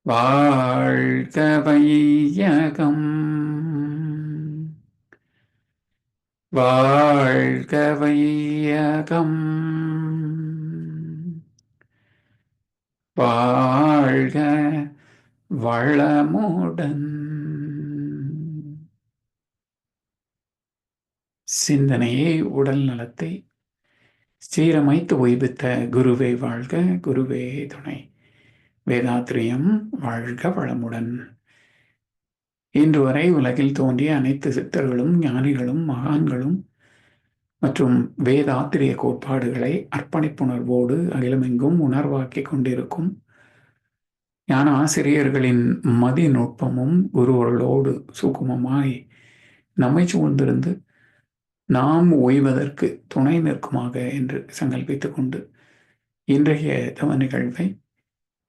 வாழ்க வையகம், வாழ்க வையகம், வாழ்க வளமுடன். சிந்தனையை, உடல் நலத்தை சீரமைத்து உய்வித்த குருவே வாழ்க, குருவே துணை. வேதாத்திரியம் வாழ்க வளமுடன். இன்று வரை உலகில் தோன்றிய அனைத்து சித்தர்களும் ஞானிகளும் மகான்களும் மற்றும் வேதாத்திரிய கோட்பாடுகளை அர்ப்பணிப்புணர்வோடு அகிலமெங்கும் உணர்வாக்கிக் கொண்டிருக்கும் ஞான ஆசிரியர்களின் மதிநுட்பமும் குருவர்களோடு சுகுமமாய் நம்மை சூழ்ந்திருந்து நாம் ஓய்வதற்கு துணை நிற்குமாக என்று சங்கல்பித்துக் கொண்டு இன்றைய தவ நிகழ்வை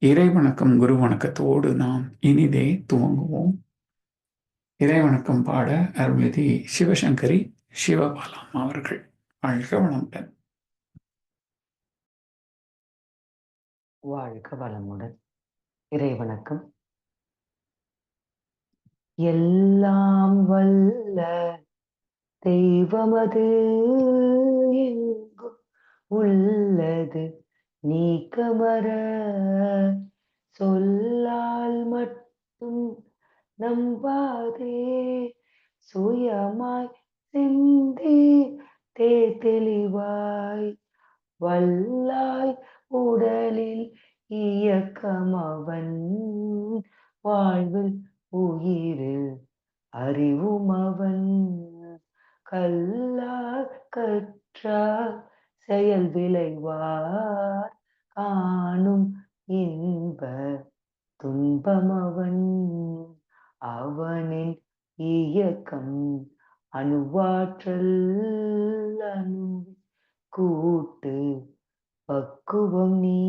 இறைவணக்கம் குரு வணக்கத்தோடு நாம் இனிதே துவங்குவோம். இறைவணக்கம் பாட அருள்நிதி சிவசங்கரி சிவபாலம் அவர்கள். வாழ்க வளமுடன். வாழ்க வளமுடன். இறைவணக்கம். எல்லாம் வல்ல தெய்வமது எங்கும் உள்ளது நீக்கமர சொல்லால் மட்டும் நம்பாதே சுயமாய் சிந்தி தெளிவாய் வல்லாய் உடலில் இயக்கமவன் வாழ்வில் உயிரில் அறிவுமவன் கல்லார் கற்றார் செயல் விளைவார் காணும் இன்ப துன்பமவன் அவனின் இயக்கம் அணுவாற்றல் அணு கூட்டு பக்குவம் நீ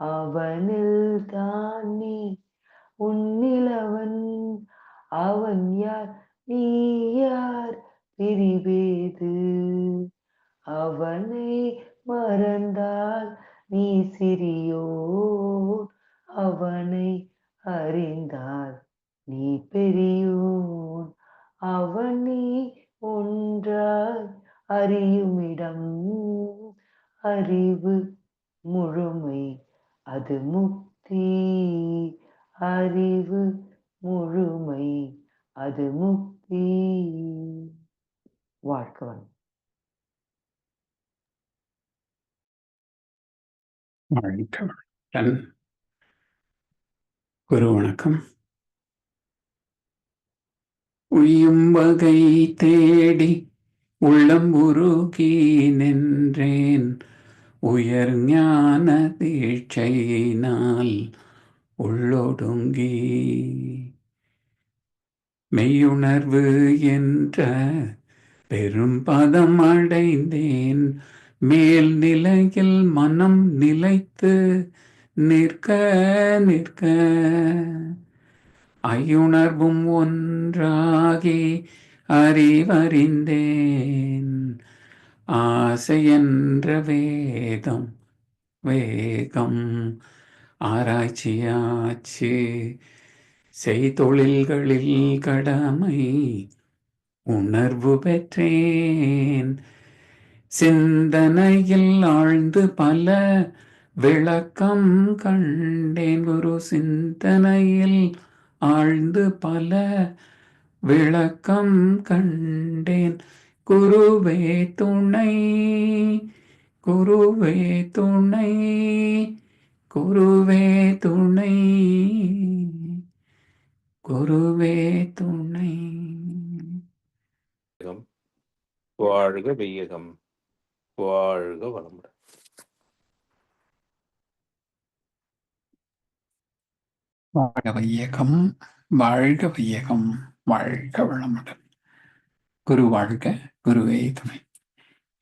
அவனில் தான் நீ உன்னிலவன் அவன் யார் நீ யார் பிரிவேது அவனை மறந்தால் நீ சிறியோர் அவனை அறிந்தால் நீ பெரியோன் அவனை ஒன்றாய் அறியுமிடம் அறிவு முழுமை அது முக்தி அறிவு முழுமை அது முக்தி. வாழ்க்கவன். குரு வணக்கம். உய்யும் வகை தேடி உள்ளம் உருகி நின்றேன் உயர் ஞான தீட்சையினால் உள்ளொடுங்கி மெய்யுணர்வு என்ற பெரும் பதம் அடைந்தேன் மேல் நிலையில் மனம் நிலைத்து நிற்க நிற்க ஐயுணர்வும் ஒன்றாகி அறிவறிந்தேன் ஆசை என்ற வேதம் வேகம் ஆராய்ச்சியாச்சு செய்தொழில்களில் கடமை உணர்வு பெற்றேன் சிந்தனையில் ஆழ்ந்து பல விளக்கம் கண்டேன் குரு சிந்தனையில் ஆழ்ந்து பல விளக்கம் கண்டேன் குருவே துணை குருவே துணை குருவே துணை குருவே துணை. வாழ்க வையகம், வாழ்க வளமுடன். வாழ்க வையகம், வாழ்க வையகம், வாழ்க வளமுடன். குரு வாழ்க, குருவே துணை.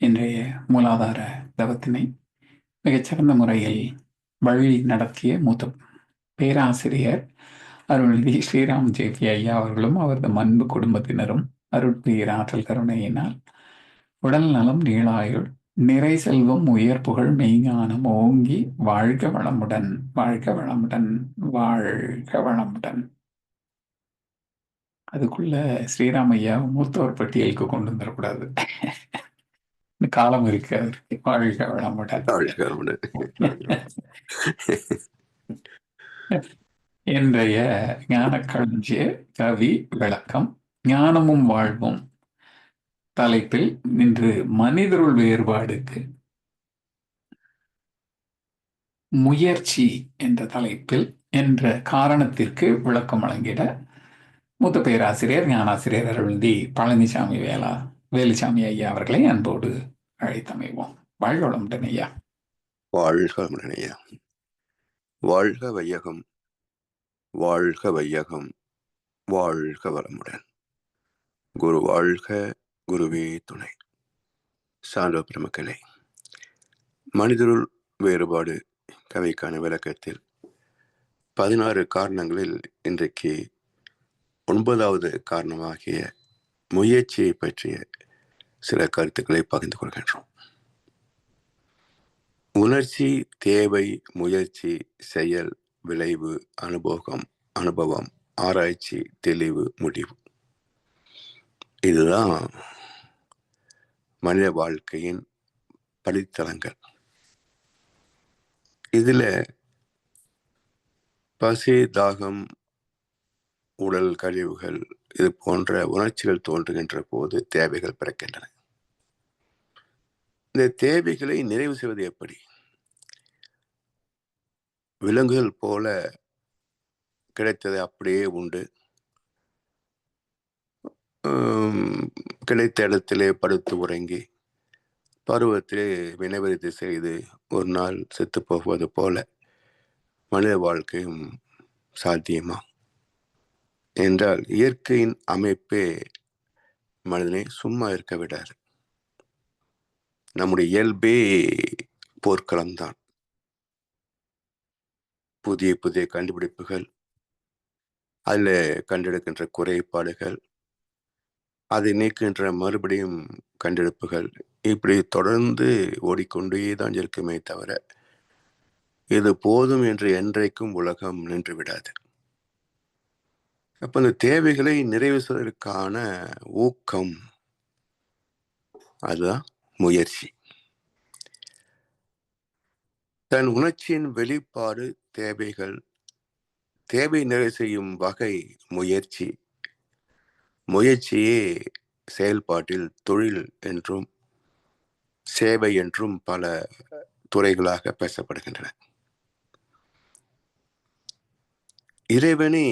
இன்றைய மூலாதார தவத்தினை மிகச்சிறந்த முறையில் வழி நடத்திய மூத்த பேராசிரியர் அருள்நிதி ஸ்ரீராம் ஜேபி ஐயா அவர்களும் அவரது அன்பு குடும்பத்தினரும் அருட்பீர் ஆற்றல் கருணையினால் உடல் நலம் நீளாயுள் நிறை செல்வம் உயர் புகழ் மெய்ஞானம் ஓங்கி வாழ்க வளமுடன் வாழ்க வளமுடன் வாழ்க வளமுடன். அதுக்குள்ள ஸ்ரீராமையா மூத்தவர் பட்டியலுக்கு கொண்டு வந்துடக்கூடாது. காலம் இருக்கு அதற்கு. வாழ்க வளமுடன். இன்றைய ஞானக்களஞ்சிய கவி விளக்கம் ஞானமும் வாழ்வும் தலைப்பில் இன்று மனிதருள் வேறுபாடுக்கு முயற்சி என்ற தலைப்பில் என்ற காரணத்திற்கு விளக்கம் வழங்கிட மூத்த பேராசிரியர் ஞானாசிரியர் அருள்ந்தி பழனிசாமி வேலுசாமி ஐயா அவர்களை அன்போடு அழைத்தமைவோம். வாழ்க வளமுடன் ஐயா. வாழ்க வளமுடன் ஐயா. வாழ்க வையகம், வாழ்க வையகம், வாழ்க வளமுடன். குரு வாழ்க, குருவே துணை. சான்றோர் பெருமக்களே, மனிதருள் வேறுபாடு கவிக்கான விளக்கத்தில் 16 காரணங்களில் இன்றைக்கு 9வது காரணமாகிய முயற்சியை பற்றிய சில கருத்துக்களை பகிர்ந்து கொள்கின்றோம். உணர்ச்சி, தேவை, முயற்சி, செயல், விளைவு, அனுபவம், ஆராய்ச்சி, தெளிவு, முடிவு. இதுதான் மனித வாழ்க்கையின் படித்தளங்கள். இதுல பசி, தாகம், உடல் கழிவுகள் இது போன்ற உணர்ச்சிகள் தோன்றுகின்ற போது தேவைகள் பிறக்கின்றன. இந்த தேவைகளை நிறைவு செய்வது எப்படி? விலங்குகள் போல கிடைத்ததை அப்படியே உண்டு, கிடைத்த இடத்திலே படுத்து உறங்கி பருவத்திலே வினைவரித்து செய்து ஒரு நாள் செத்து போவது போல மனித வாழ்க்கையும் சாத்தியமா என்றால் இயற்கையின் அமைப்பே மனிதனை சும்மா இருக்க விடாது. நம்முடைய இயல்பே போர்க்களம்தான். புதிய புதிய கண்டுபிடிப்புகள், அதில் கண்டெடுக்கின்ற குறைபாடுகள், அதை நீக்கின்ற மறுபடியும் கண்டெடுப்புகள், இப்படி தொடர்ந்து ஓடிக்கொண்டே தான் இருக்குமே தவிர இது போதும் என்று என்றைக்கும் உலகம் நின்று விடாது. அப்ப இந்த தேவைகளை நிறைவு செய்வதற்கான ஊக்கம், அதுதான் முயற்சி. தன் உணர்ச்சியின் வெளிப்பாடு தேவைகள், தேவை நிறைவு செய்யும் வகை முயற்சி. முயற்சியே செயல்பாட்டில் தொழில் என்றும் சேவை என்றும் பல துறைகளாக பேசப்படுகின்றன. இறைவனே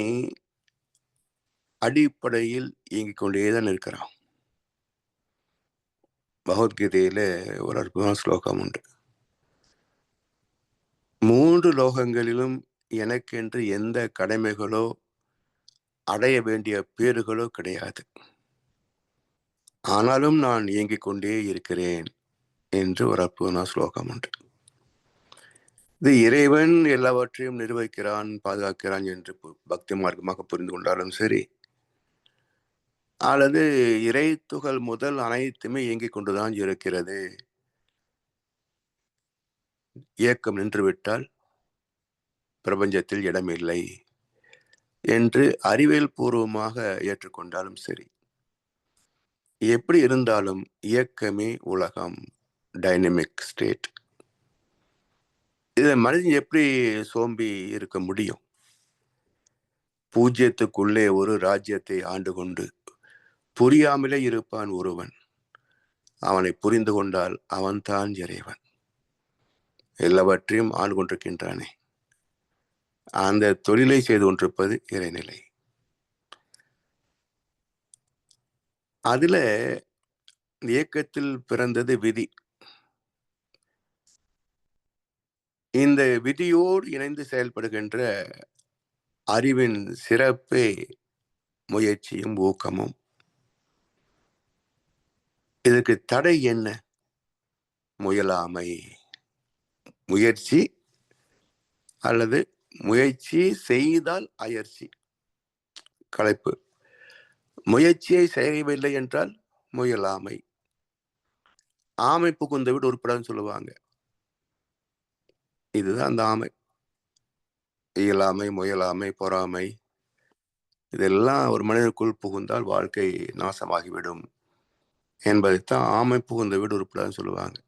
அடிப்படையில் இயங்கிக் கொண்டேதான் இருக்கிறான். பகவத்கீதையில ஒரு அற்புதமான ஸ்லோகம் உண்டு. 3 லோகங்களிலும் எனக்கென்று எந்த கடமைகளோ அடைய வேண்டிய பேறுகளோ கிடையாது, ஆனாலும் நான் இயங்கிக் கொண்டே இருக்கிறேன் என்று ஒரு அற்புதமான ஸ்லோகம் உண்டு. இது இறைவன் எல்லாவற்றையும் நிர்வகிக்கிறான், பாதுகாக்கிறான் என்று பக்தி மார்க்கமாக புரிந்து கொண்டாலும் சரி, அல்லது இறை துகள் முதல் அனைத்துமே இயங்கிக் கொண்டுதான் இருக்கிறது, இயக்கம் நின்றுவிட்டால் பிரபஞ்சத்தில் இடமில்லை என்று அறிவியல் பூர்வமாக ஏற்றுக்கொண்டாலும் சரி, எப்படி இருந்தாலும் இயக்கமே உலகம், டைனமிக் ஸ்டேட். இதை மனிதன் எப்படி சோம்பி இருக்க முடியும்? பூஜ்யத்துக்குள்ளே ஒரு ராஜ்யத்தை ஆண்டு கொண்டு புரியாமலே இருப்பான் ஒருவன். அவனை புரிந்து கொண்டால் அவன்தான் இறைவன். எல்லாவற்றையும் ஆண்டு கொண்டிருக்கின்றானே, அந்த தொழிலை செய்து கொண்டிருப்பது இறைநிலை. அதுல இயக்கத்தில் பிறந்தது விதி. இந்த விதியோடு இணைந்து செயல்படுகின்ற அறிவின் சிறப்பே முயற்சியும் ஊக்கமும். இதற்கு தடை என்ன? முயலாமை. முயற்சி அல்லது முயற்சி செய்தால் அயற்சி, களைப்பு. முயற்சியை செய்யவில்லை என்றால் முயலாமை. ஆமை புகுந்த வீடு உருப்படாதுன்னு சொல்லுவாங்க. இதுதான் அந்த ஆமை. இயலாமை, முயலாமை, பொறாமை இதெல்லாம் ஒரு மனிதனுக்குள் புகுந்தால் வாழ்க்கை நாசமாகிவிடும் என்பதைத்தான் ஆமை புகுந்த வீடு உருப்படாதுன்னு சொல்லுவாங்க.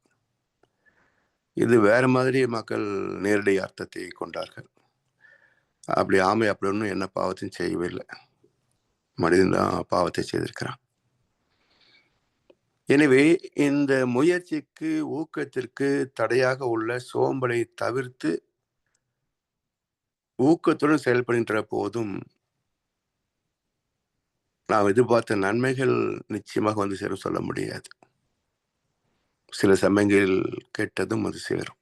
இது வேற மாதிரி மக்கள் நேரடி அர்த்தத்தை கொண்டார்கள். அப்படி ஆமை அப்படி ஒன்றும் என்ன பாவத்தையும் செய்யவே இல்லை. மனிதன் தான் பாவத்தை செய்திருக்கிறான். எனவே இந்த முயற்சிக்கு ஊக்கத்திற்கு தடையாக உள்ள சோம்பலை தவிர்த்து ஊக்கத்துடன் செயல்படுகின்ற போதும் நாம் எதிர்பார்த்த நன்மைகள் நிச்சயமாக வந்து சேரும் சொல்ல முடியாது. சில சமயங்களில் கெட்டதும் வந்து சேரும்.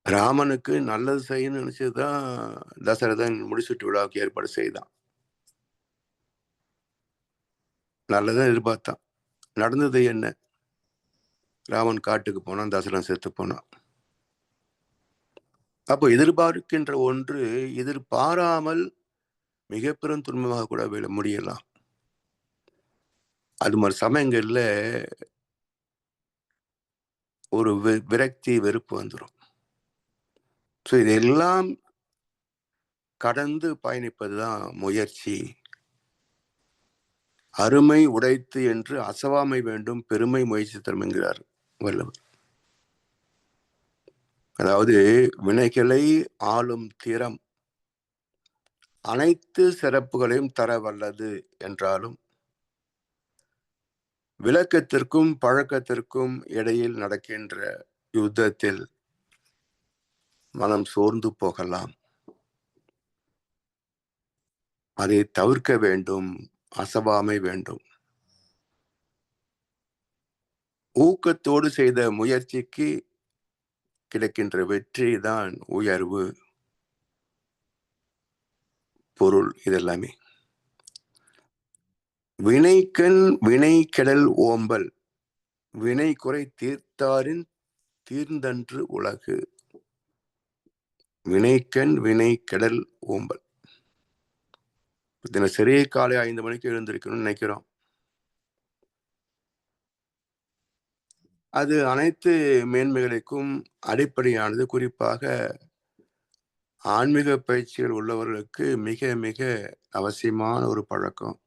ராமனுக்கு நல்லது செய்யணும்னு நினைச்சதுதான் தசரதன் முடிசூட்டு விழாவுக்கு ஏற்பாடு செய்தான். நல்லதான் எதிர்பார்த்தான். நடந்தது என்ன? ராமன் காட்டுக்கு போனான், தசரதன் செத்து போனான். அப்போ எதிர்பார்க்கின்ற ஒன்று எதிர்பாராமல் மிக பெரும் துன்பமாக கூட முடியலாம். அது மாதிரி சமயங்கள்ல ஒரு விரக்தி, வெறுப்பு வந்துடும். ஸோ இதெல்லாம் கடந்து பயணிப்பதுதான் முயற்சி. அருமை உடைத்து என்று அசவாமை வேண்டும், பெருமை முயற்சி தரும் என்கிறார் வள்ளுவர். அதாவது வினைகளை ஆளும் திறம் அனைத்து சிறப்புகளையும் தர வல்லது என்றாலும் விளக்கத்திற்கும் பழக்கத்திற்கும் இடையில் நடக்கின்ற யுத்தத்தில் மனம் சோர்ந்து போகலாம். அதை தவிர்க்க வேண்டும், அசவாமை வேண்டும். ஊக்கத்தோடு செய்த முயற்சிக்கு கிடைக்கின்ற வெற்றி தான் உயர்வு, பொருள். இதெல்லாமே வினைக்கண் வினை கெடல் ஓம்பல், வினை குறை தீர்த்தாரின் தீர்ந்தன்று உலகு. வினைக்கண் வினை கெடல் ஓம்பல். தினசரி காலை 5 மணிக்கு எழுந்திருக்கணும்னு நினைக்கிறோம். அது அனைத்து மேன்மைகளுக்கும் அடிப்படையானது. குறிப்பாக ஆன்மீக பயிற்சிகள் உள்ளவர்களுக்கு மிக மிக அவசியமான ஒரு பழக்கம்.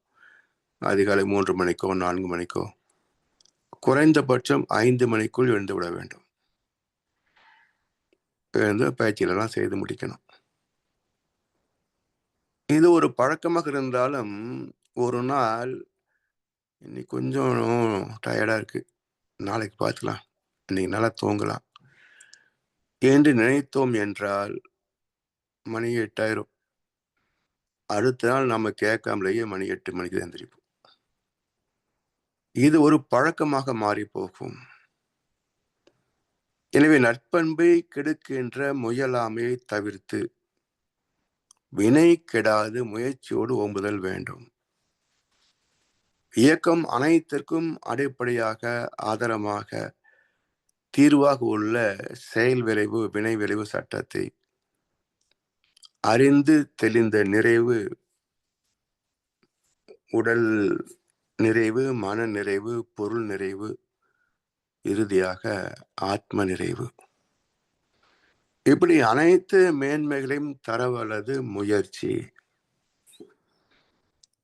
அதிகாலை 3 மணிக்கோ 4 மணிக்கோ குறைந்தபட்சம் 5 மணிக்குள் எழுந்து விட வேண்டும். எழுந்து பயிற்சிகளெல்லாம் செய்து முடிக்கணும். இது ஒரு பழக்கமாக இருந்தாலும் ஒரு நாள் இன்னைக்கு கொஞ்சம் டயர்டா இருக்கு, நாளைக்கு பார்த்துக்கலாம், இன்னைக்கு நல்லா தூங்கலாம் என்று நினைத்தோம் என்றால் மணி 8 ஆயிரும். அடுத்த நாள் நம்ம கேட்காமலேயே மணி 8 மணிக்கு எந்திரிப்போம். இது ஒரு பழக்கமாக மாறி போகும். எனவே நற்பண்பை கெடுக்கின்ற முயலாமையை தவிர்த்து வினை கெடாது முயற்சியோடு ஓம்புதல் வேண்டும். இயக்கம் அனைத்திற்கும் அடிப்படையாக ஆதாரமாக தீர்வாக உள்ள செயல் விளைவு வினை விளைவு சட்டத்தை அறிந்து தெளிந்த நிறைவு, உடல் நிறைவு, மன நிறைவு, பொருள் நிறைவு, இறுதியாக ஆத்ம நிறைவு. இப்படி அனைத்து மேன்மைகளையும் தரவல்லது முயற்சி.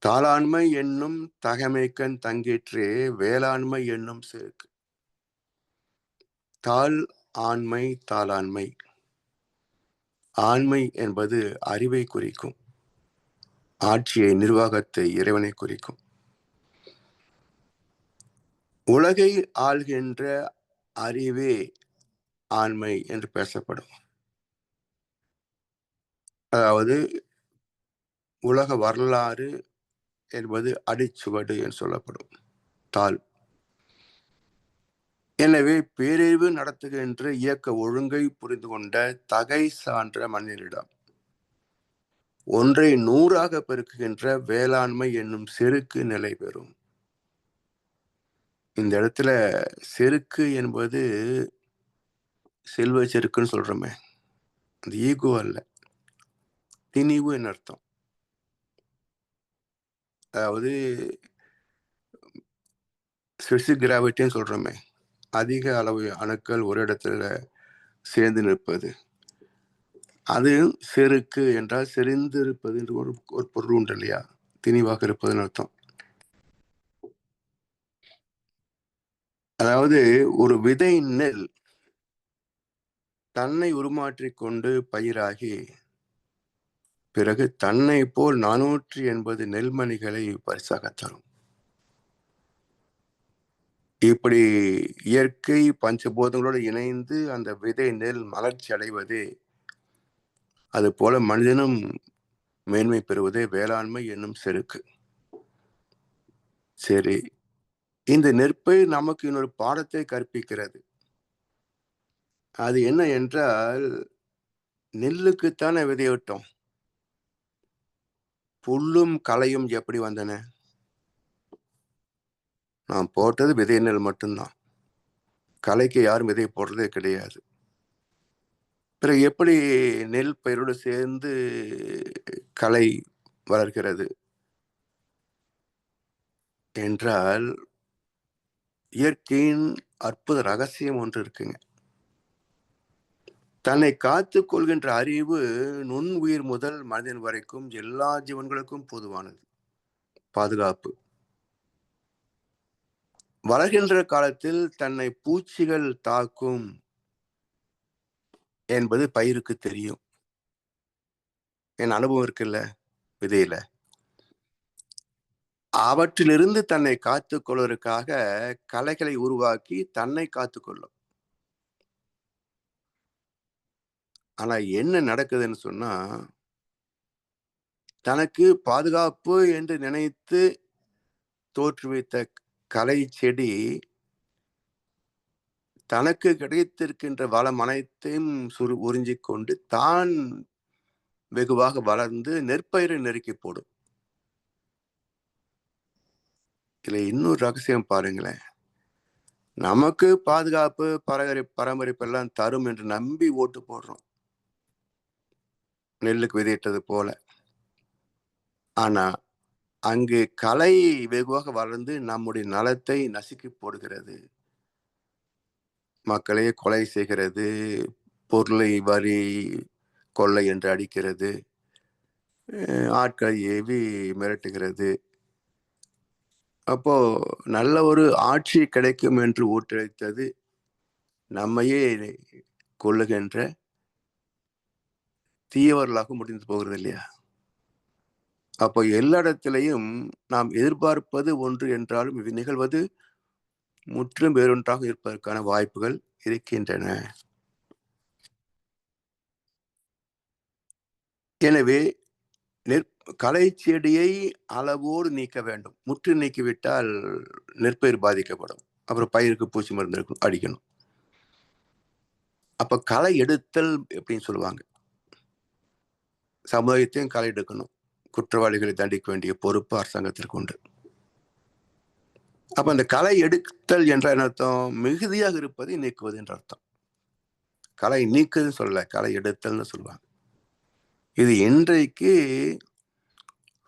தாளாண்மை என்னும் தகமைக்கண் தங்கிற்றே வேளாண்மை என்னும் செருக்கு. தாள் ஆண்மை, தாளாண்மை. ஆண்மை என்பது அறிவை குறிக்கும், ஆட்சியை, நிர்வாகத்தை, இறைவனை குறிக்கும். உலகை ஆள்கின்ற அறிவே ஆண்மை என்று பேசப்படும். அதாவது உலக வரலாறு என்பது அடிச்சுவடு என்று சொல்லப்படும் தாள். எனவே பேரறிவு நடத்துகின்ற இயக்க ஒழுங்கை புரிந்து கொண்ட தகை சான்ற மனிதனிடம் ஒன்றை 100ஆக பெருக்குகின்ற வேளாண்மை என்னும் செருக்கு நிலை பெறும். இந்த இடத்துல செருக்கு என்பது செல்வ செருக்குன்னு சொல்றோமே, அந்த ஈகோ அல்ல, திணிவு என்ன அர்த்தம். அதாவது ஸ்பெசிபிக் கிராவிட்டின்னு சொல்றோமே, அதிக அளவு அணுக்கள் ஒரு இடத்துல சேர்ந்து நிற்பது. அது செருக்கு என்றால் செறிந்து இருப்பது என்று ஒரு பொருள் உண்டு இல்லையா? திணிவாக இருப்பதுன்னு அர்த்தம். அதாவது ஒரு விதை நெல் தன்னை உருமாற்றிக் கொண்டு பயிராகி பிறகு தன்னை போல் 480 நெல்மணிகளை பரிசாக தரும். இப்படி இயற்கை பஞ்சபூதங்களோடு இணைந்து அந்த விதை நெல் மலர்ச்சி அடைவதே, அது போல மனிதனும் மேன்மை பெறுவதே வேளாண்மை என்னும் செருக்கு. சரி, இந்த நெற்பை நமக்கு இன்னொரு பாடத்தை கற்பிக்கிறது. அது என்ன என்றால், நெல்லுக்குத்தானே விதையிட்டோம். புல்லும் களையும் எப்படி வந்தன? நாம் போட்டது விதை நெல் மட்டும்தான். களைக்கு யாரும் விதை போடுறதே கிடையாது. பிறகு எப்படி நெல் பயிரோடு சேர்ந்து களை வளர்கிறது என்றால், இயற்கையின் அற்புத ரகசியம் ஒன்று இருக்குங்க. தன்னை காத்து கொள்கின்ற அறிவு நுண் உயிர் முதல் மனிதன் வரைக்கும் எல்லா ஜீவன்களுக்கும் பொதுவானது. பாதுகாப்பு. வளர்கின்ற காலத்தில் தன்னை பூச்சிகள் தாக்கும் என்பது பயிருக்கு தெரியும். என் அனுபவம் இருக்குல்ல விதையில. அவற்றிலிருந்து தன்னை காத்துக் கொள்வதற்காக களைகளை உருவாக்கி தன்னை காத்துக்கொள்ளும். ஆனா என்ன நடக்குதுன்னு சொன்னா, தனக்கு பாதுகாப்பு என்று நினைத்து தோற்றுவித்த களை செடி தனக்கு கிடைத்திருக்கின்ற வளம் அனைத்தையும் உறிஞ்சிக் கொண்டு தான் வெகுவாக வளர்ந்து நெற்பயிரை நெருக்கி போடும். இதுல இன்னொரு ரகசியம் பாருங்களேன். நமக்கு பாதுகாப்பு பராமரிப்பு எல்லாம் தரும் என்று நம்பி ஓட்டு போடுறோம், நெல்லுக்கு விதையிட்டது போல. ஆனா அங்கு களை வெகுவாக வளர்ந்து நம்முடைய நலத்தை நசுக்கி போடுகிறது. மக்களையே கொலை செய்கிறது, பொருளை வரி கொள்ளை என்று அடிக்கிறது, ஆட்களை ஏவி மிரட்டுகிறது. அப்போ நல்ல ஒரு ஆட்சி கிடைக்கும் என்று ஊட்டளித்தது நம்மையே கொள்ளுகின்ற தீயவர்களாக முடிந்து போகிறது இல்லையா? அப்போ எல்லா இடத்திலையும் நாம் எதிர்பார்ப்பது ஒன்று என்றாலும் இது நிகழ்வது முற்றிலும் வேறொன்றாக இருப்பதற்கான வாய்ப்புகள் இருக்கின்றன. எனவே களை செடியை அளவோடு நீக்க வேண்டும். முற்று நீக்கிவிட்டால் நெற்பயிர் பாதிக்கப்படும். அப்புறம் பயிருக்கு பூச்சி மருந்து அடிக்கணும். அப்ப களை எடுத்தல் எப்படின்னு சொல்லுவாங்க. சமுதாயத்தையும் களை எடுக்கணும். குற்றவாளிகளை தண்டிக்க வேண்டிய பொறுப்பு அரசாங்கத்திற்கு உண்டு. அப்ப அந்த களை எடுத்தல் என்ற அர்த்தம் மிகுதியாக இருப்பதை நீக்குவது என்ற அர்த்தம். களை நீக்குதுன்னு சொல்லல, களை எடுத்தல்னு சொல்லுவாங்க. இது இன்றைக்கு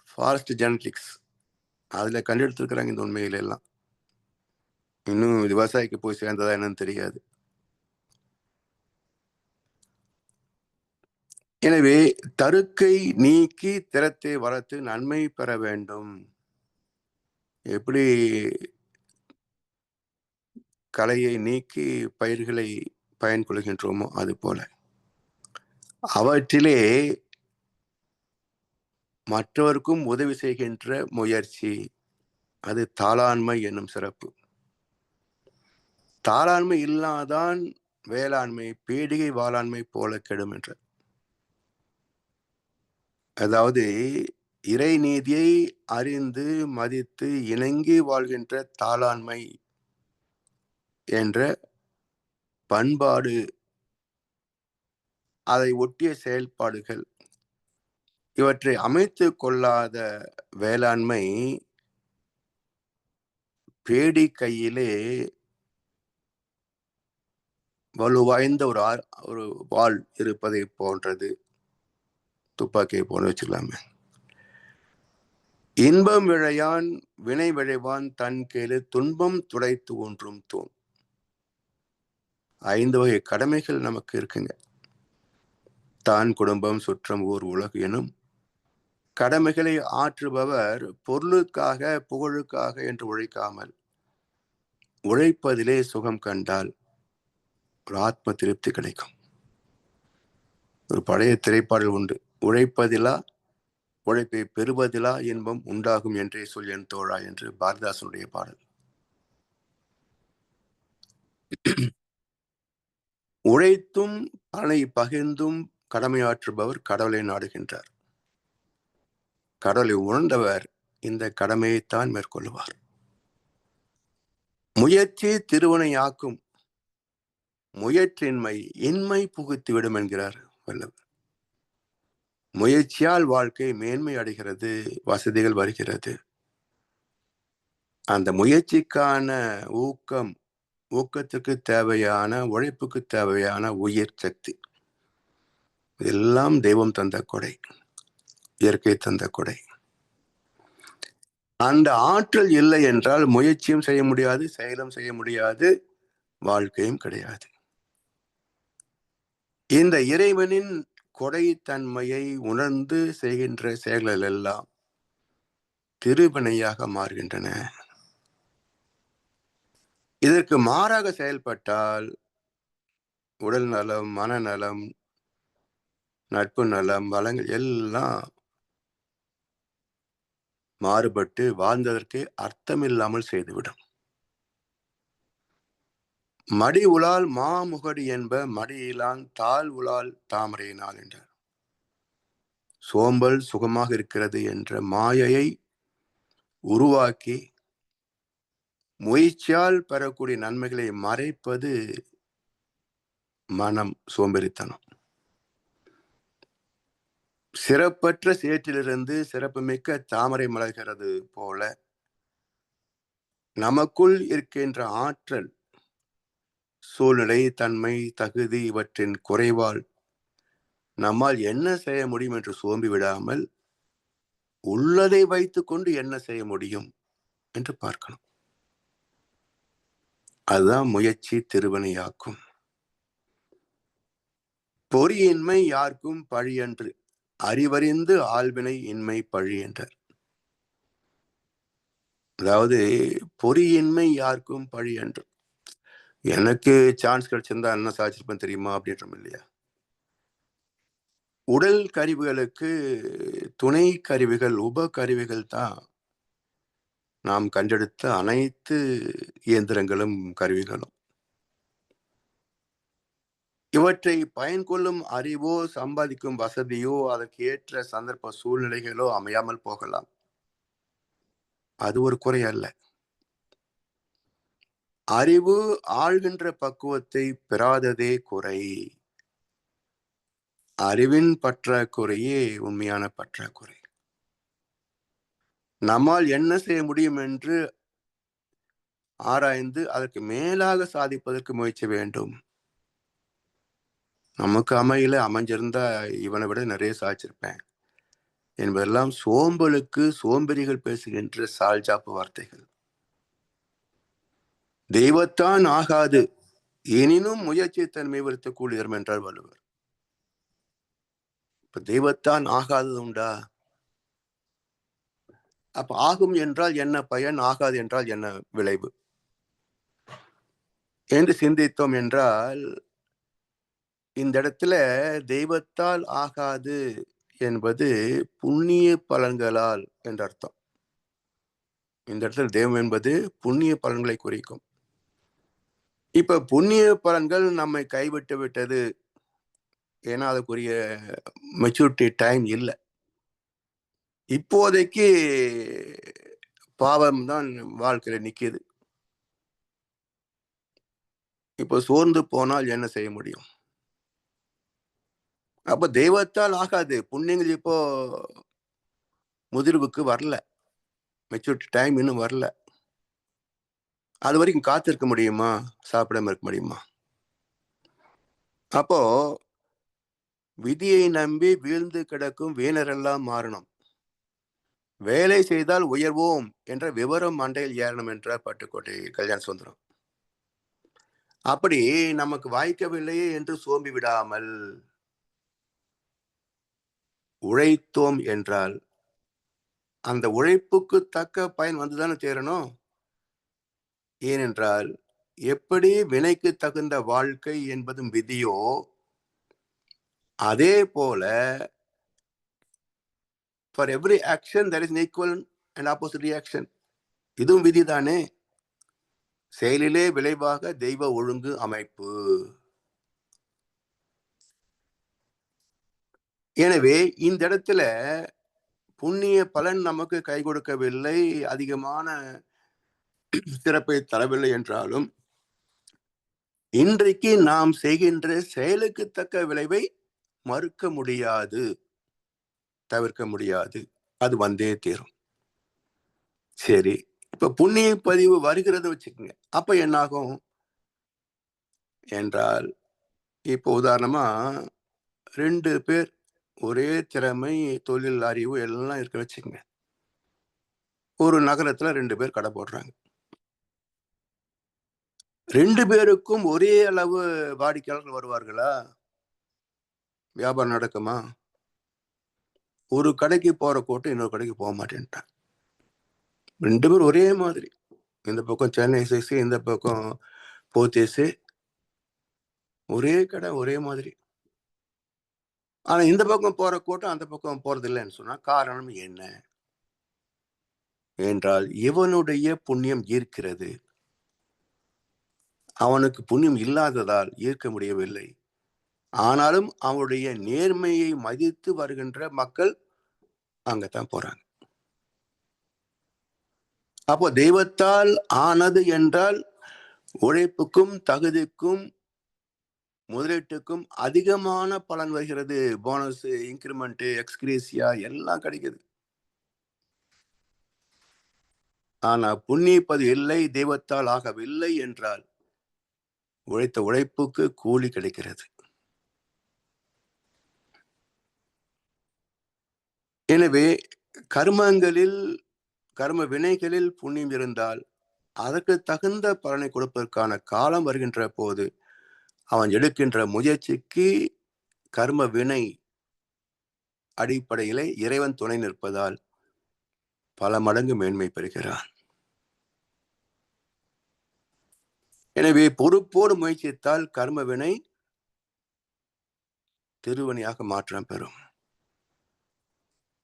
ஃபாரஸ்ட் ஜெனடிக்ஸ் அதுல கண்டெடுத்திருக்கிறாங்க இந்த உண்மையில எல்லாம். இன்னும் விவசாயிக்கு போய் சேர்ந்ததா என்னன்னு தெரியாது. எனவே தருக்கை நீக்கி திறத்தை வளர்த்து நன்மை பெற வேண்டும். எப்படி களையை நீக்கி பயிர்களை பயன் கொள்கின்றோமோ அது போல அவற்றிலே மற்றவருக்கும் உதவி செய்கின்ற முயற்சி, அது தாளாண்மை என்னும் சிறப்பு. தாளாண்மை இல்லாதான் வேளாண்மை பீடிகை வாளாண்மை போல கெடும் என்ற. அதாவது இறை நீதியை அறிந்து மதித்து இணங்கி வாழ்கின்ற தாளாண்மை என்ற பண்பாடு, அதை ஒட்டிய செயல்பாடுகள், இவற்றை அமைத்து கொள்ளாத வேளாண்மை பேடி கையிலே வலுவாய்ந்த ஒரு வாள் இருப்பதை போன்றது. துப்பாக்கியை போல வச்சுக்கலாமே. இன்பம் விழையான் வினை விழைவான் தன் கேளு துன்பம் துடைத்து ஒன்றும் தூண். 5 வகை கடமைகள் நமக்கு இருக்குங்க. தான், குடும்பம், சுற்றம், ஊர், உலகு எனும் கடமைகளை ஆற்றுபவர் பொருளுக்காக புகழுக்காக என்று உழைக்காமல் உழைப்பதிலே சுகம் கண்டால் ஒரு ஆத்ம திருப்தி கிடைக்கும். ஒரு பழைய திரைப்பாடல் உண்டு, உழைப்பதிலா உழைப்பை பெறுவதிலா இன்பம் உண்டாகும் என்றே சொல் என் தோழா என்று பாரதிதாசனுடைய பாடல். உழைத்தும் பலனை பகிர்ந்தும் கடமையாற்றுபவர் கடவுளை நாடுகின்றார். கடவுளை உணர்ந்தவர் இந்த கடமையைத்தான் மேற்கொள்வார். முயற்சி திருவினையாக்கும், முயற்றின்மை இன்மை புகுத்திவிடும் என்கிறார் வள்ளுவர். முயற்சியால் வாழ்க்கை மேன்மை அடைகிறது, வசதிகள் வருகிறது. அந்த முயற்சிக்கான ஊக்கத்துக்கு தேவையான, உழைப்புக்கு தேவையான உயிர் சக்தி எல்லாம் தெய்வம் தந்த கொடை, இயற்கை தந்த கொடை. அந்த ஆற்றல் இல்லை என்றால் முயற்சியும் செய்ய முடியாது, செயலும் செய்ய முடியாது, வாழ்க்கையும் கிடையாது. இந்த இறைவனின் கொடை தன்மையை உணர்ந்து செய்கின்ற செயல்கள் எல்லாம் திருவினையாக மாறுகின்றன. இதற்கு மாறாக செயல்பட்டால் உடல் நலம், மனநலம், நட்பு நலம், வளங்கள் எல்லாம் மாறுபட்டு வாழ்ந்ததற்கு அர்த்தமில்லாமல் செய்துவிடும். மடி உலால் மாமுகடி என்ப மடியிலான் தாழ் உலால் தாமரையினால் என்றார். சோம்பல் சுகமாக இருக்கிறது என்ற மாயையை உருவாக்கி முயற்சியால் பெறக்கூடிய நன்மைகளை மறைப்பது மனம், சோம்பேறித்தனம். சிறப்பற்ற சேற்றிலிருந்து சிறப்புமிக்க தாமரை மலர்கிறது போல நமக்குள் இருக்கின்ற ஆற்றல், சூழ்நிலை, தன்மை, தகுதி இவற்றின் குறைவால் நம்மால் என்ன செய்ய முடியும் என்று சோம்பி விடாமல் உள்ளதை வைத்துக் கொண்டு என்ன செய்ய முடியும் என்று பார்க்கணும். அதுதான் முயற்சி திருவினையாக்கும். பொறியின்மை யாருக்கும் பழியன்று, அறிவறிந்து ஆள்வினை இன்மை பழி என்றார். அதாவது பொறியின்மை யாருக்கும் பழி என்று, எனக்கு சான்ஸ் கிடைச்சிருந்தா என்ன சாதிச்சிருப்பேன் தெரியுமா அப்படின்றோம் இல்லையா? உடல் கருவிகளுக்கு துணை கருவிகள், உப கருவிகள் தான் நாம் கண்டெடுத்த அனைத்து இயந்திரங்களும் கருவிகளும். இவற்றை பயன்கொள்ளும் அறிவோ, சம்பாதிக்கும் வசதியோ, அதற்கு ஏற்ற சந்தர்ப்ப சூழ்நிலைகளோ அமையாமல் போகலாம். அது ஒரு குறை அல்ல. அறிவு ஆழ்கின்ற பக்குவத்தை பெறாததே குறை. அறிவின் பற்றாக்குறையே உண்மையான பற்றாக்குறை. நம்மால் என்ன செய்ய முடியும் என்று ஆராய்ந்து அதற்கு மேலாக சாதிப்பதற்கு முயற்சி வேண்டும். நமக்கு அமைஞ்சிருந்தா இவனை விட நிறைய சாதிச்சிருப்பேன் என்பதெல்லாம் சோம்பலுக்கு சோம்பேறிகள் பேசுகின்ற சால்ஜாப்பு வார்த்தைகள். தெய்வத்தான் ஆகாது எனினும் முயற்சி தன்மை வருத்த கூலியரும் என்றார் வள்ளுவர். இப்ப தெய்வத்தான் ஆகாதது உண்டா? அப்ப ஆகும் என்றால் என்ன பயன், ஆகாது என்றால் என்ன விளைவு என்று சிந்தித்தோம் என்றால், இந்த இடத்துல தெய்வத்தால் ஆகாது என்பது புண்ணிய பலன்களால் என்ற அர்த்தம். இந்த இடத்துல தெய்வம் என்பது புண்ணிய பலன்களை குறிக்கும். இப்ப புண்ணிய பலன்கள் நம்மை கைவிட்டு விட்டது, ஏன்னா அதுக்குரிய மெச்சூரிட்டி டைம் இல்லை. இப்போதைக்கு பாவம் தான் வாழ்க்கையில நிக்குது. இப்போ சோர்ந்து போனால் என்ன செய்ய முடியும்? அப்ப தெய்வத்தால் ஆகாது. புண்ணியங்கள் இப்போ முதிர்வுக்கு வரல, மெச்சூரிட்டி டைம் இன்னும் வரல. அது வரைக்கும் காத்திருக்க முடியுமா? சாப்பிடாம இருக்க முடியுமா? அப்போ விதியை நம்பி வீழ்ந்து கிடக்கும் வீணரெல்லாம் மாறணும். வேலை செய்தால் உயர்வோம் என்ற விவரம் மண்டையில் ஏறணும் என்றார் பட்டுக்கோட்டை கல்யாண சுந்தரம். அப்படி நமக்கு வாய்க்கவில்லையே என்று சோம்பி விடாமல் உழைத்தோம் என்றால் அந்த உழைப்புக்கு தக்க பயன் வந்துதானே தேரணும். ஏனென்றால் எப்படி வினைக்கு தகுந்த வாழ்க்கை என்பதும் விதியோ, அதே போல for every action there is an equal and opposite reaction. இதுவும் விதிதானே. செயலிலே விளைவாக தெய்வ ஒழுங்கு அமைப்பு. எனவே இந்த இடத்துல புண்ணிய பலன் நமக்கு கை கொடுக்கவில்லை, அதிகமான சிறப்பை தரவில்லை என்றாலும் இன்றைக்கு நாம் செய்கின்ற செயலுக்கு தக்க விளைவை மறுக்க முடியாது, தவிர்க்க முடியாது. அது வந்தே தீரும். சரி, இப்ப புண்ணிய பதிவு வருகிறது வச்சுக்கோங்க. அப்ப என்னாகும் என்றால், இப்போ உதாரணமா 2 பேர் ஒரே திறமை, தொழில் அறிவு எல்லாம் இருக்க வச்சுக்கோங்க. ஒரு நகரத்துல 2 பேர் கடை போடுறாங்க. 2 பேருக்கும் ஒரே அளவு வாடிக்கையாளர்கள் வருவார்களா? வியாபாரம் நடக்குமா? ஒரு கடைக்கு போற கூட்டம் இன்னொரு கடைக்கு போக மாட்டேன்ட்டான். 2 பேரும் ஒரே மாதிரி. இந்த பக்கம் சென்னை சில்க்ஸ், இந்த பக்கம் போத்தீஸ், ஒரே கடை ஒரே மாதிரி. ஆனா இந்த பக்கம் போற கூட்டம் அந்த பக்கம் போறதில்லைன்னு சொன்னா காரணம் என்ன என்றால், இவனுடைய புண்ணியம் ஈர்க்கிறது, அவனுக்கு புண்ணியம் இல்லாததால் ஈர்க்க முடியவில்லை. ஆனாலும் அவனுடைய நேர்மையை மதித்து வருகின்ற மக்கள் அங்கத்தான் போறாங்க. அப்போ தெய்வத்தால் ஆனது என்றால் உழைப்புக்கும் தகுதிக்கும் முதலீட்டுக்கும் அதிகமான பலன் வருகிறது. போனஸ், இன்கிரிமெண்ட், எக்ஸ்கிரேசியா எல்லாம் கிடைக்குது. ஆனா புண்ணியப்பது இல்லை, தெய்வத்தால் ஆகவில்லை என்றால் உழைத்த உழைப்புக்கு கூலி கிடைக்கிறது. எனவே கர்மங்களில், கர்ம வினைகளில் புண்ணியம் இருந்தால் அதற்கு தகுந்த பலனை கொடுப்பதற்கான காலம் வருகின்ற போது அவன் எடுக்கின்ற முயற்சிக்கு கர்ம வினை அடிப்படையிலே இறைவன் துணை நிற்பதால் பல மடங்கு மேன்மை பெறுகிறான். எனவே பொறுப்போடு முயற்சித்தால் கர்ம வினை திருவினையாக மாற்றம் பெறும்.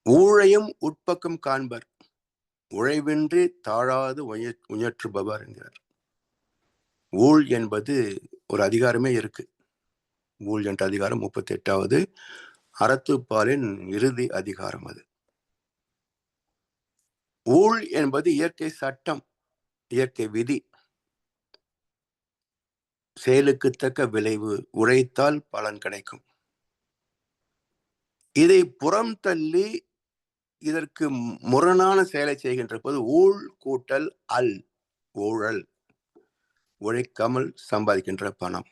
ஊழையும் உட்பக்கம் காண்பர், உழைவின்றி தாழாது உயற்றுபவர் என்கிறார். ஊழ் என்பது ஒரு அதிகாரமே இருக்கு. ஊழ் என்ற அதிகாரம் 38வது அறத்துப்பாலின் இறுதி அதிகாரம். அது ஊழ் என்பது இயற்கை சட்டம், இயற்கை விதி. செயலுக்கு தக்க விளைவு, உழைத்தால் பலன் கிடைக்கும். இதை புறம் தள்ளி இதற்கு முரணான செயலை செய்கின்ற போது ஊழ் கூட்டல் அல், ஊழல், உழைக்காமல் சம்பாதிக்கின்ற பணம்,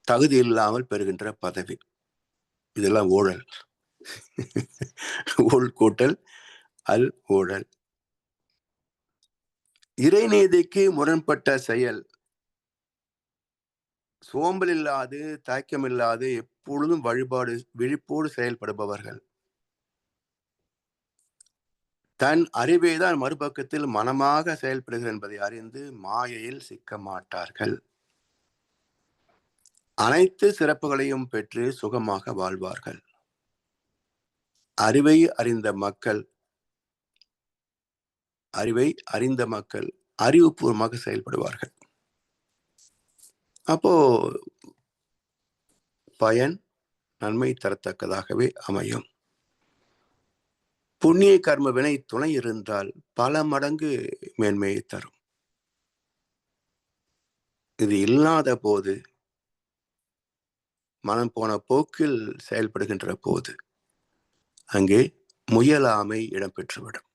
தகுதி இல்லாமல் பெறுகின்ற பதவி, இதெல்லாம் ஊழல். ஊழ் கூட்டல் அல், ஊழல். இறைநீதிக்கு முரண்பட்ட செயல், சோம்பல் இல்லாது, தயக்கமில்லாது எப்பொழுதும் விழிப்போடு செயல்படுபவர்கள் தன் அறிவைதான் மறுபக்கத்தில் மனமாக செயல்படுகிறது என்பதை அறிந்து மாயையில் சிக்க மாட்டார்கள். அனைத்து சிறப்புகளையும் பெற்று சுகமாக வாழ்வார்கள். அறிவை அறிந்த மக்கள் அறிவுபூர்வமாக செயல்படுவார்கள். அப்போ பயன் நன்மை தரத்தக்கதாகவே அமையும். புண்ணிய கர்ம வினை துணை இருந்தால் பல மடங்கு மேன்மையை தரும். இது இல்லாத போது, மனம் போன போக்கில் செயல்படுகின்ற போது அங்கே முயலாமை இடம்பெற்றுவிடும்.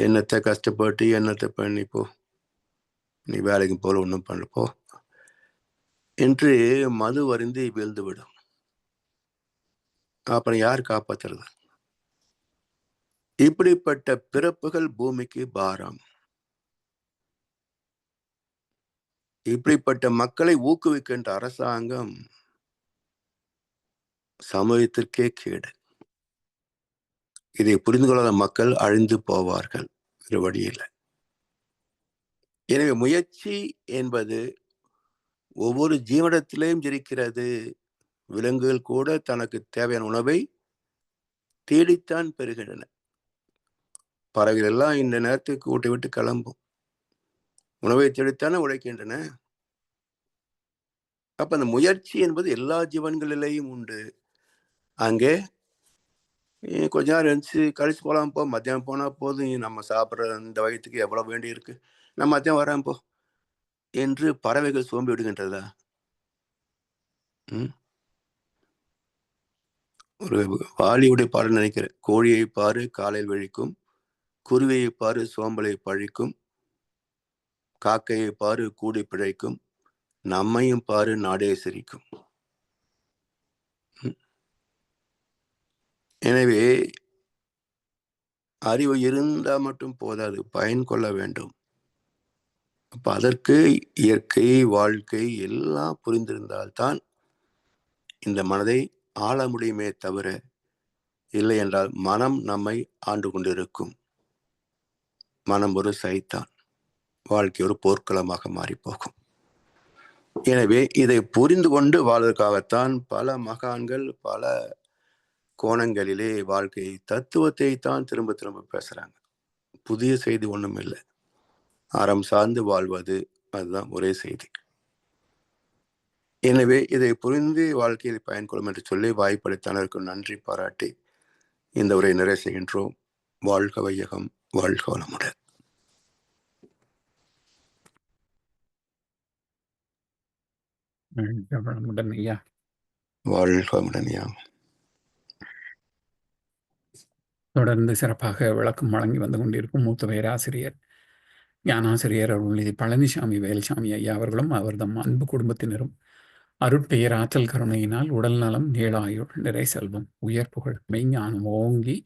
என்னத்தை கஷ்டப்பட்டு என்னத்தை பண்ணிப்போ, நீ வேலைக்கு போல ஒன்றும் பண்ணப்போ என்று மது வருந்தி வீழ்ந்துவிடும். அப்புறம் யார் காப்பாத்துறது? இப்படிப்பட்ட பிறப்புகள் பூமிக்கு பாரம். இப்படிப்பட்ட மக்களை ஊக்குவிக்கின்ற அரசாங்கம் சமூகத்திற்கே கேடு. இதை புரிந்து கொள்ளாத மக்கள் அழிந்து போவார்கள், வேறு வழி இல்லை. எனவே முயற்சி என்பது ஒவ்வொரு ஜீவனத்திலேயும் இருக்கிறது. விலங்குகள் கூட தனக்கு தேவையான உணவை தேடித்தான் பெறுகின்றன. பறவைகள் எல்லாம் இந்த நேரத்துக்கு கூட்டை விட்டு கிளம்பும், உணவை தேடித்தானே உழைக்கின்றன. அப்ப அந்த முயற்சி என்பது எல்லா ஜீவன்களிலேயும் உண்டு. அங்கே கொஞ்ச நேரம் இருந்துச்சு கழிச்சு போகலாம் போ, மத்தியானம் போனா போதும், நம்ம சாப்பிட்ற இந்த வயதுக்கு எவ்வளவு வேண்டி இருக்கு, நான் மத்தியானம் வரேன் போ என்று பறவைகள் சோம்பி விடுகின்றதா? ஒரு வாலியுடைய பாடல் நினைக்கிறேன். கோழியை பாரு காலையில் விழிக்கும், குருவியை பாரு சோம்பலை பழிக்கும், காக்கையை பாரு கூடி பிழைக்கும், நம்மையும் பாரு நாடே சிரிக்கும். எனவே அறிவு இருந்தா மட்டும் போதாது, பயன் கொள்ள வேண்டும். அப்ப அதற்கு இயற்கை வாழ்க்கை எல்லாம் புரிந்திருந்தால்தான் இந்த மனதை ஆள முடியுமே தவிர, இல்லை என்றால் மனம் நம்மை ஆண்டு கொண்டிருக்கும். மனம் ஒரு சைத்தான், வாழ்க்கை ஒரு போர்க்களமாக மாறி போகும். எனவே இதை புரிந்து கொண்டு வாழ்வதற்காகத்தான் பல மகான்கள் பல கோணங்களிலே வாழ்க்கை தத்துவத்தை தான் திரும்ப திரும்ப பேசுறாங்க. புதிய செய்தி ஒண்ணும் இல்லை, அறம் சார்ந்து வாழ்வது, அதுதான் ஒரே செய்தி. எனவே இதை புரிந்து வாழ்க்கையில் பயன்கொள்ளும் என்று சொல்லி வாய்ப்பளித்தனருக்கு நன்றி பாராட்டி இந்த உரை நிறைவு செய்கின்றோம். வாழ்க வையகம், வாழ்க வளமுடன். வளமுடன் ஐயா. வாழ்க வளமுடன் ஐயா. தொடர்ந்து சிறப்பாக விளக்கம் வழங்கி வந்து கொண்டிருக்கும் மூத்த பேராசிரியர் ஞானாசிரியர் அருள்நிதி பழனிசாமி வேல்சாமி ஐயா அவர்களும் அவர்தம் அன்பு குடும்பத்தினரும் அருட்பெயர் ஆற்றல் கருணையினால் உடல் நலம், நீளாயுள், நிறை செல்வம், உயர் புகழ், மெய்ஞானம் ஓங்கி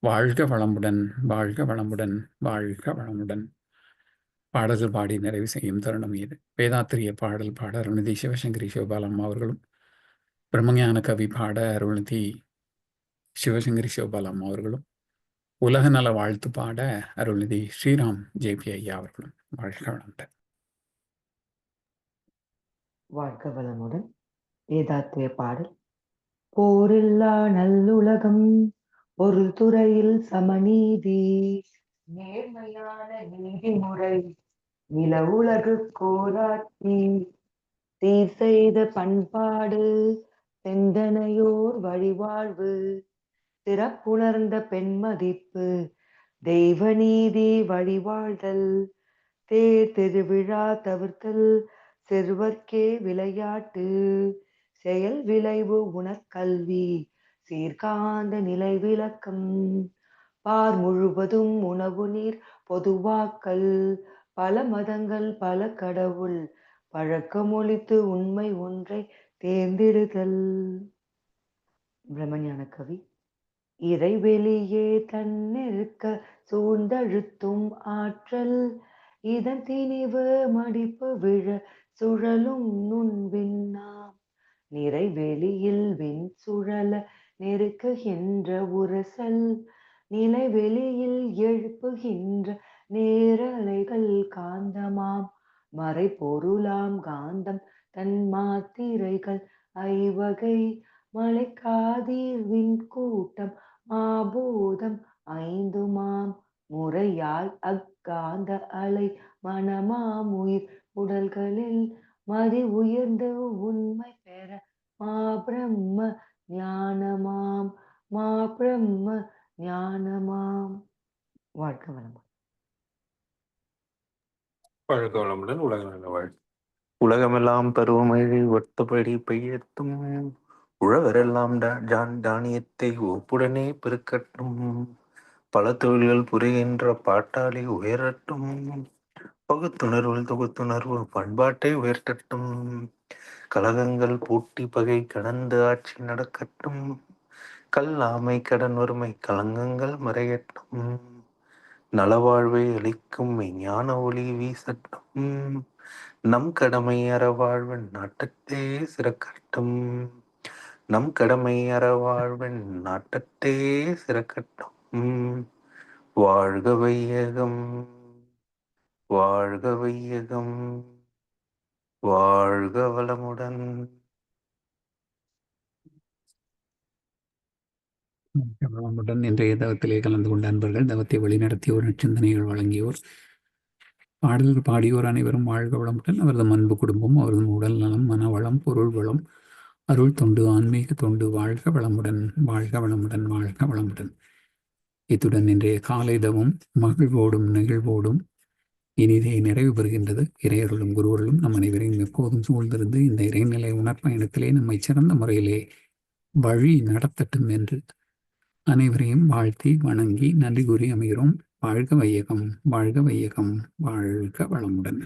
வாழ்க வளமுடன், வாழ்க வளமுடன், வாழ்க வளமுடன் பாடல்கள் பாடி நிறைவு செய்யும் தருணம் இது. வேதாத்திரிய பாடல் பாட அருள்நிதி சிவசங்கரி சிவபாலம் அவர்களும், பிரம்மஞான கவி பாட அருள்நிதி சிவசங்கரி சிவபாலம் அவர்களும், உலக நல வாழ்த்து பாட அருள்நிதி ஸ்ரீராம் ஜேபி ஐயா அவர்களும் வாழ்க வளமுடன். வாழ்க வளமுடன். வேதாத்திரிய பாடல். போரில்லா நல்லுலகம், ஒரு துறையில் சமநீதி, நேர்மையான நீதிமுறை, நில உலகு கோராட்சி, சீர் செய்த பண்பாடு, சிந்தனையோர் வழிவாழ்வு, சிறப்புணர்ந்த பெண்மதிப்பு, தெய்வ நீதி வழிவாழ்தல், தேர் திருவிழா தவிர்த்தல், சிறுவர்க்கே விளையாட்டு, செயல் விளைவு உணர்கல்வி, சீர்காந்த நிலை விளக்கம், பார் முழுவதும் உணவு நீர் பொதுவாக்கல், பல மதங்கள் பல கடவுள் பழக்கமொழித்து உண்மை ஒன்றை தேர்ந்தெடுதல். பிரம்மஞான கவி. இறைவெளியே தன்னிருக்க சூழ்ந்தழுத்தும் ஆற்றல், இதன் திணிவு மடிப்பு விழ சுழலும் நுண்விண்ணாம், நிறைவெளியில் விண் சுழல நெருக்குகின்ற உரசல், நிலைவெளியில் எழுப்புகின்ற நேரலைகள் காந்தமாம், மறைபொருளாம் காந்தம் தன் மாத்திரைகள் ஐவகை, மலைக்காதீர் விண்கூட்டம் மாபூதம் ஐந்துமாம், முறையால் அக்காந்த அலை மனமாம் உயிர் உடல்களில் மதி உயர்ந்த உண்மை பெற மாபிரம்ம ஞானமாம், மாபிரம்ம ஞானமாம். வாழ்க வளமுடன். வாழ்க வளமுடன். உலக நல வாழ். உலகமெல்லாம் பருவமழை ஒத்தபடி பெய்யட்டும், உழவரெல்லாம் தானியத்தை ஒப்புடனே பெருக்கட்டும், பல தொழில்கள் புரிகின்ற பாட்டாளி உயரட்டும், பகுத்துணர்வு தொகுத்துணர்வு பண்பாட்டை உயர்த்தட்டும், கலகங்கள் பூட்டி பகை கடந்து ஆட்சி நடக்கட்டும், கல்லாமை கடன் வறுமை களங்கங்கள் மறையட்டும். நலவாழ்வை அளிக்கும் ஞான ஒளி வீசட்டும். நம் கடமை அறவாழ்வன் நாட்டத்தே சிறக்கட்டும். நம் கடமை அறவாழ்வன் நாட்டத்தே சிறக்கட்டும். வாழ்க வையகம், வாழ்க வையகம், வாழ்க வளமுடன். வளமுடன். இன்றைய தவத்திலே கலந்து கொண்ட அன்பர்கள், தவத்தை வழிநடத்தியோர், நற்சிந்தனைகள் வழங்கியோர், பாடல்கள் பாடியோர் அனைவரும் வாழ்க வளமுடன். அவரது அன்பு குடும்பம், அவரது உடல் நலம், மனவளம், பொருள் வளம், அருள் தொண்டு, ஆன்மீக தொண்டு வாழ்க வளமுடன், வாழ்க வளமுடன், வாழ்க வளமுடன். இத்துடன் இன்றைய காலை தவம் மகிழ்வோடும் நிகழ்வோடும் இனிதே நிறைவு பெறுகின்றது. இறையருளும் குருவருளும் நம் அனைவரையும் எப்போதும் சூழ்ந்திருந்து இந்த இறைநிலை உணர்பயணத்திலே நம்மை சிறந்த முறையிலே வழி நடத்தட்டும் என்று அனைவரையும் வாழ்த்தி வணங்கி நன்றி கூறி அமைகிறோம். வாழ்க வையகம், வாழ்க வையகம், வாழ்க வளமுடன்.